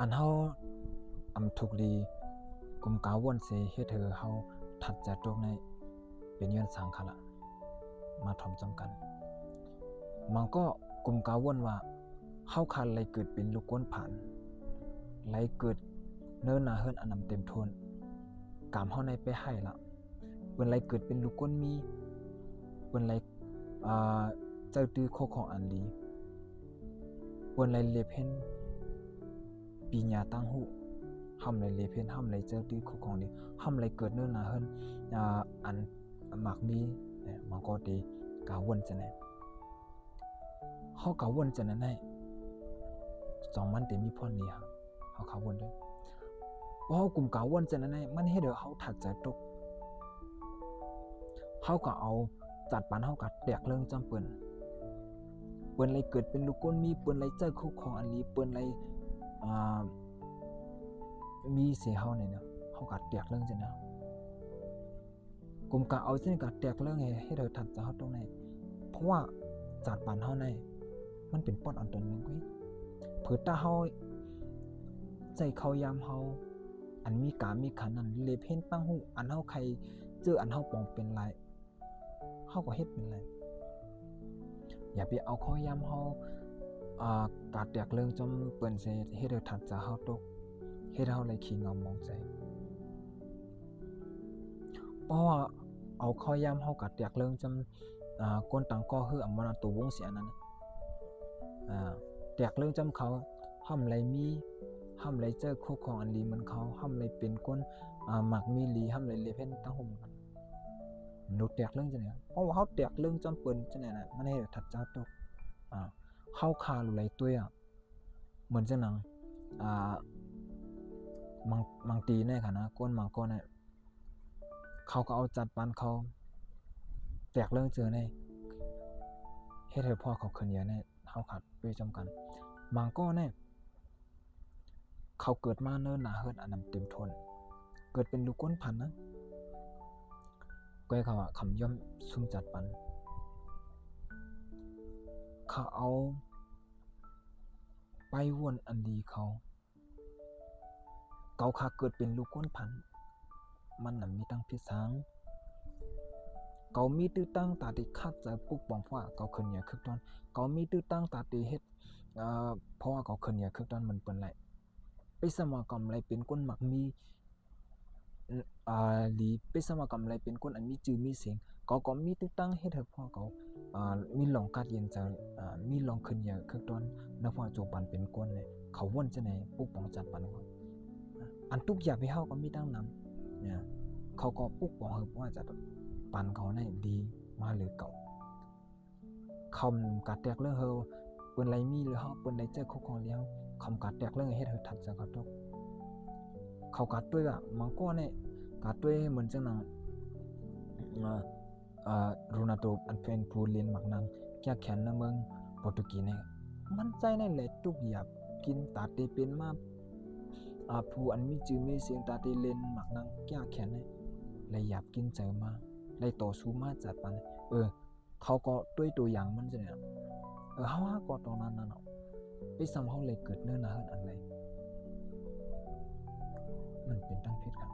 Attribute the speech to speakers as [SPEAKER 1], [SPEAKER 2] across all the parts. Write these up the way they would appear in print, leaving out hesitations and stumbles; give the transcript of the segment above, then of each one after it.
[SPEAKER 1] อันเฮาถูกลีกุมกาวนเสเฮ็ดเฮาถัดจากตรงในเป็นย้อนสังขละมาถ่อมจำกันมันก็กุมกาวนว่าเฮาคันไหลเกิดเป็นลูกก้นผ่านไหลเกิดเนิ่นนาเฮิรนอันนำเต็มทนกามเฮาในไปให้ละเปิ้นไหลเกิดเป็นลูกก้นมีเปิ้นไหลเจ้าตื้อโคของอันลีเปิ้นไหลเลเพนปีญาตั้งหูห้ำไหลเลเพนห้ำไหลเจ้าตื้อโคของลีห้ำไหลเกิดเนิ่นนาเฮิรนอันหมักมีมันก็ดีกาวนจะไหนเฮากาวนจะนั้นให้2มันเต็มมีพรนี้ฮะเฮากาวนด้วยว่าเฮากลุ่มกาวนจะนั้นให้มันเฮ็ดให้เฮาถัดใจตกเฮาก็เอาจัดปานเฮาก็แตกเรื่องจำเปิ้นเลยเกิดเป็นลูกก้นมีเปิ้นเลยเจอคู่ของอันลีเปิ้นเลยมีเสียเฮาเนี่ยนะเฮาก็แตกเรื่องจังนะกลุ่มกาเอาเส้นก็แตกเรื่องให้เธอถัดใจเฮาตรงไหนเพราะว่าจัดปานเฮาในมันเป็นป้อนอันตนนึงเว้ยเผื่อตาเฮาใจเขายามเฮาอันมีกามีขันนั่นเลเพนตั้งหูอันเฮาใครเจออันเฮาปองเป็นไรเฮาก็เฮ็ดเป็นไรอย่าไปเอาข้อยามเฮากาดแตกเรื่องจมเปิ้นเสเฮ็ดให้ถัดจะเฮาตกเฮ็ดเฮาเลยขี้งอมมองใจเพราะว่าเอาข้อยามเฮากาดแตกเรื่องจมก้นตังก็ฮืออำมันตัววงเสียนั่นแตกเรื่องจำเขาห้ำไรมีห้ำไรเจอคู่ของอันลีมันเขาห้ำไรเป็นก้นหมักมีลีห้ำไรเลเพนตั้งหุ่มกันหนูแตกเรื่องจังไหนเพราะว่าเขาแตกเรื่องจำเปิ้นจังไหนน่ะมันให้ถัดเจ้าตกเข้าคาหรือไรตัวเหมือนจังหนังมังตีแน่ค่ะนะก้นมังก้นเนี่ยเขาก็เอาจัดปันเขาแตกเรื่องเจอแน่เฮ็ดให้พ่อเขาขึ้นเยอะแน่เขาขาดด้วยจำกันมังก้อนเนี่ยเขาเกิดมาเนิ่นนาเฮิรนอันนำเต็มทนเกิดเป็นลูกก้นพันนะก้อยเขาคำย่อมซุ่มจัดปันเขาเอาไปวนอันดีเขาขาเกิดเป็นลูกก้นพันมันน่ะมีตั้งพิษสังเขามีตื้อตั้งตาติคัดจะปุกปองเพราะว่าเขาขึ้นเหนือคึกตอนเขามีตื้อตั้งตาติเฮ็ดเพราะว่าเขาขึ้นเหนือคึกตอนมันเปิ้นไหลไปสมากรรมไรเป็นก้นหมักมีหลีไปสมากรรมไรเป็นก้นอันมีจื่อมีเสียงก็มีตื้อตั้งเฮ็ดให้พ่อเขามีลองกัดเย็นจะมีลองขึ้นเหนือคึกตอนนับว่าโจปันเป็นก้นเลยเขาวนจะไหนปุกปองจัดปันเขาอันทุกอย่างไปเฮาก็มีตั้งนำเนี่ยเขาก็ปุกปองเฮาว่าจะปันเขาในดีมาหรือเก่าคำกัดแตกเรื่องเฮาเปิ้นไรมีหรือเฮาเปิ้นไรเจอคู่ของเลี้ยวคำกัดแตกเรื่องเฮ็ดเฮาทัดจะเขาตกเขากัดด้วยมังก็เนี่ยกัดด้วยเหมือนจังนั้นโรนัลโดอันเป็นผู้เล่นมักนังแก่แขนในเมืองโปรตุเกสเนี่ยมันใจในแหละทุกอย่างกินตาเตเป็นมาผู้อันมีจื่อมีเสียงตาเตเล่นมักนังแก่แขนเนี่ยเลยหยาบกินเจอมาเลยต่อสู้มาจัดปันเขาก็ด้วยตัวอย่างมันจะเนี่ยเฮาก็ตอนนั้นน่ะเนาะไปซ้ำเฮาเลยเกิดเนิ่นนาเฮิรนอันไรมันเป็นตั้งพิษกัน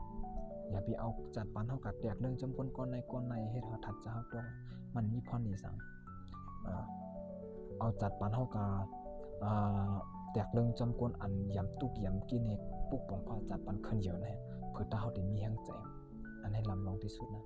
[SPEAKER 1] อย่าไปเอาจัดปันเฮากัดแตกเรื่องจำก้นในเฮ็ดเฮาทัดจะเฮาต้องมันมีพรนี่สังเอาจัดปันเฮากาแตกเรื่องจำก้นอันยำตุกยำกินเฮ็ดปุกปองพอจัดปันขึ้นเยอะแน่เพื่อตาเฮาได้มีแรงใจอันให้ลำลองที่สุดนะ